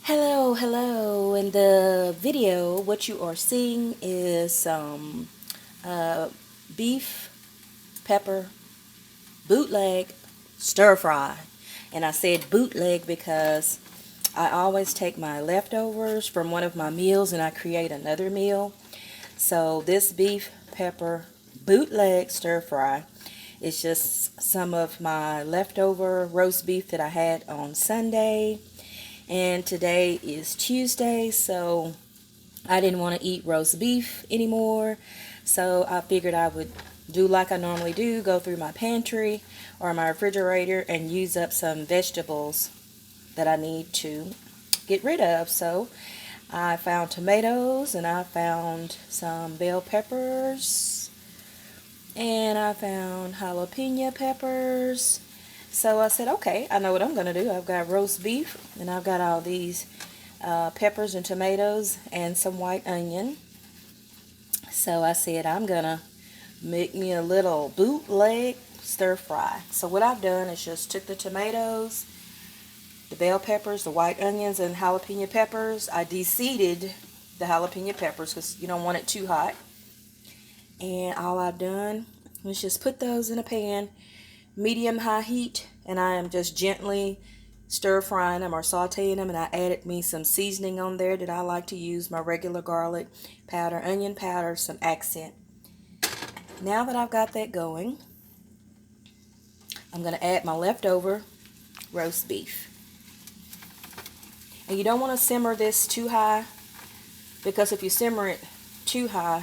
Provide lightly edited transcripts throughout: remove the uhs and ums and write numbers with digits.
Hello. In the video, what you are seeing is some uh, beef pepper bootleg stir fry. And I said bootleg because I always take my leftovers from one of my meals and I create another meal. So this beef pepper bootleg stir fry is just some of my leftover roast beef that I had on Sunday. And today is Tuesday, so I didn't want to eat roast beef anymore. So I figured I would do like I normally do, go through my pantry or my refrigerator and use up some vegetables that I need to get rid of. So I found tomatoes and I found some bell peppers and I found jalapeno peppers. So I said, okay, I know what I'm going to do. I've got roast beef and I've got all these peppers and tomatoes and some white onion. So I said, I'm going to make me a little bootleg stir fry. So what I've done is just took the tomatoes, the bell peppers, the white onions, and jalapeno peppers. I de-seeded the jalapeno peppers because you don't want it too hot. And all I've done was just put those in a pan, medium-high heat, and I am just gently stir-frying them or sauteing them, and I added me some seasoning on there that I like to use, my regular garlic powder, onion powder, some accent. Now that I've got that going, I'm going to add my leftover roast beef. And you don't want to simmer this too high, because if you simmer it too high,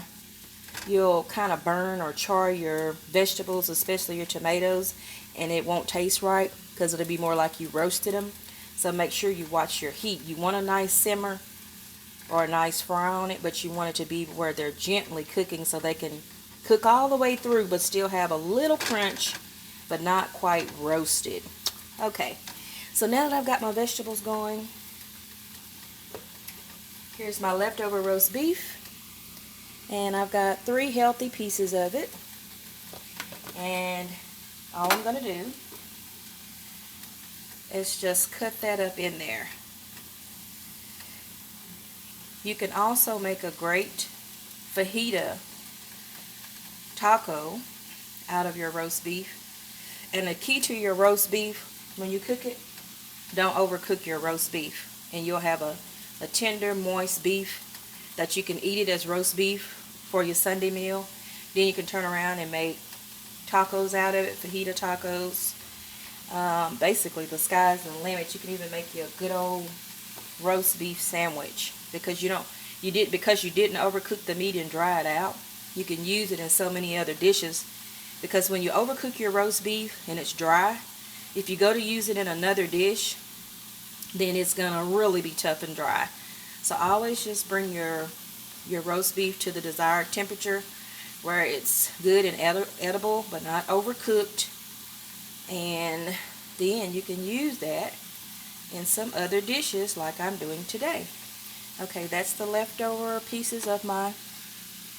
you'll kind of burn or char your vegetables, especially your tomatoes, and it won't taste right because it'll be more like you roasted them. So make sure you watch your heat. You want a nice simmer or a nice fry on it, but you want it to be where they're gently cooking so they can cook all the way through but still have a little crunch but not quite roasted. Okay, so now that I've got my vegetables going, here's my leftover roast beef. And I've got 3 healthy pieces of it. And all I'm going to do is just cut that up in there. You can also make a great fajita taco out of your roast beef. And the key to your roast beef, when you cook it, don't overcook your roast beef. And you'll have a tender, moist beef that you can eat it as roast beef for your Sunday meal. Then you can turn around and make tacos out of it, fajita tacos. Basically, the sky's the limit. You can even make you a good old roast beef sandwich because you didn't overcook the meat and dry it out. You can use it in so many other dishes, because when you overcook your roast beef and it's dry, if you go to use it in another dish, then it's gonna really be tough and dry. So always just bring your roast beef to the desired temperature where it's good and edible but not overcooked, and then you can use that in some other dishes like I'm doing today. Okay, that's the leftover pieces of my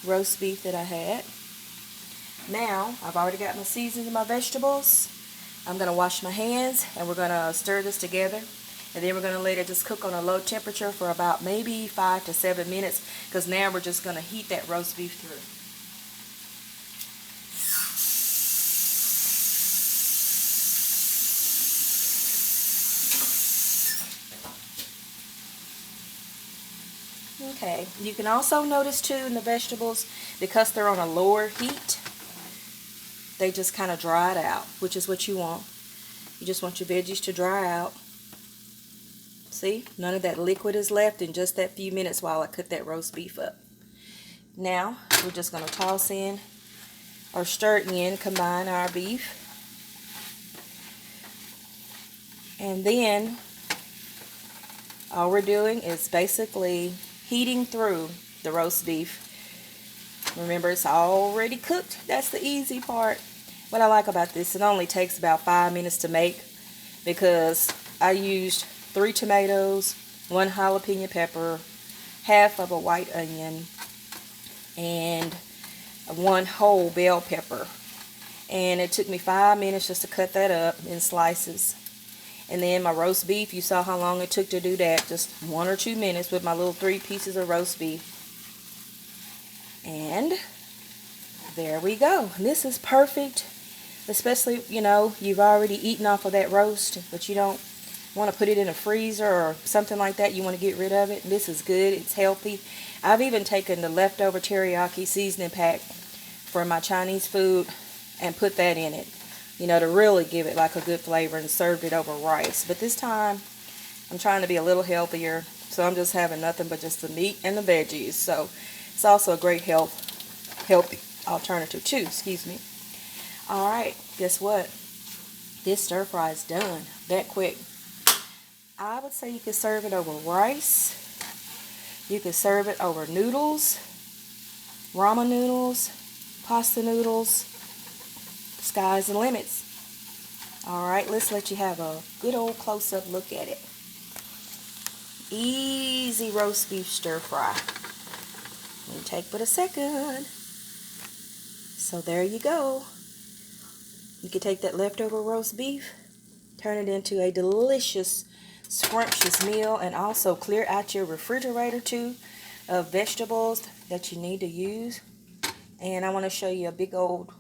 roast beef that I had. Now I've already got my seasonings and my vegetables. I'm going to wash my hands and we're going to stir this together. And then we're going to let it just cook on a low temperature for about maybe 5 to 7 minutes, because now we're just going to heat that roast beef through. Okay, you can also notice too in the vegetables, because they're on a lower heat, they just kind of dry it out, which is what you want. You just want your veggies to dry out. See, none of that liquid is left in just that few minutes while I cook that roast beef up. Now, we're just going to toss in or stir in, combine our beef. And then, all we're doing is basically heating through the roast beef. Remember, it's already cooked. That's the easy part. What I like about this, it only takes about 5 minutes to make, because I used 3 tomatoes, 1 jalapeno pepper, half of a white onion, and 1 whole bell pepper. And it took me 5 minutes just to cut that up in slices. And then my roast beef, you saw how long it took to do that. Just 1 or 2 minutes with my little 3 pieces of roast beef. And there we go. This is perfect. Especially, you know, you've already eaten off of that roast, but you don't want to put it in a freezer or something like that. You want to get rid of it. This is good. It's healthy. I've even taken the leftover teriyaki seasoning pack for my Chinese food and put that in it, you know, to really give it like a good flavor, and served it over rice. But this time I'm trying to be a little healthier, so I'm just having nothing but just the meat and the veggies. So it's also a great healthy alternative too, excuse me. Alright, guess what? This stir fry is done that quick. I would say you could serve it over rice. You could serve it over noodles, ramen noodles, pasta noodles. Sky's the limits. Alright, let's let you have a good old close-up look at it. Easy roast beef stir fry. It'll take but a second. So there you go. You can take that leftover roast beef, turn it into a delicious, scrumptious meal, and also clear out your refrigerator too of vegetables that you need to use. And I want to show you a big old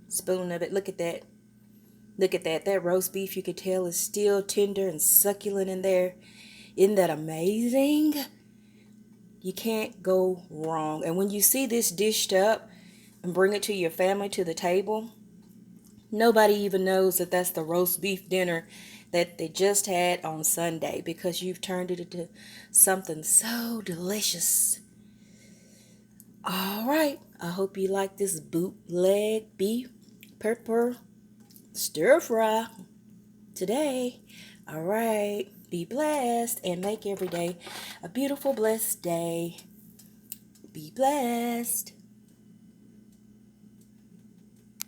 spoon of it. Look at that. Look at that. That roast beef, you can tell, is still tender and succulent in there. Isn't that amazing? You can't go wrong. And when you see this dished up and bring it to your family to the table, nobody even knows that that's the roast beef dinner that they just had on Sunday, because you've turned it into something so delicious. Alright, I hope you like this bootleg beef pepper stir fry today. Alright, be blessed and make every day a beautiful, blessed day. Be blessed.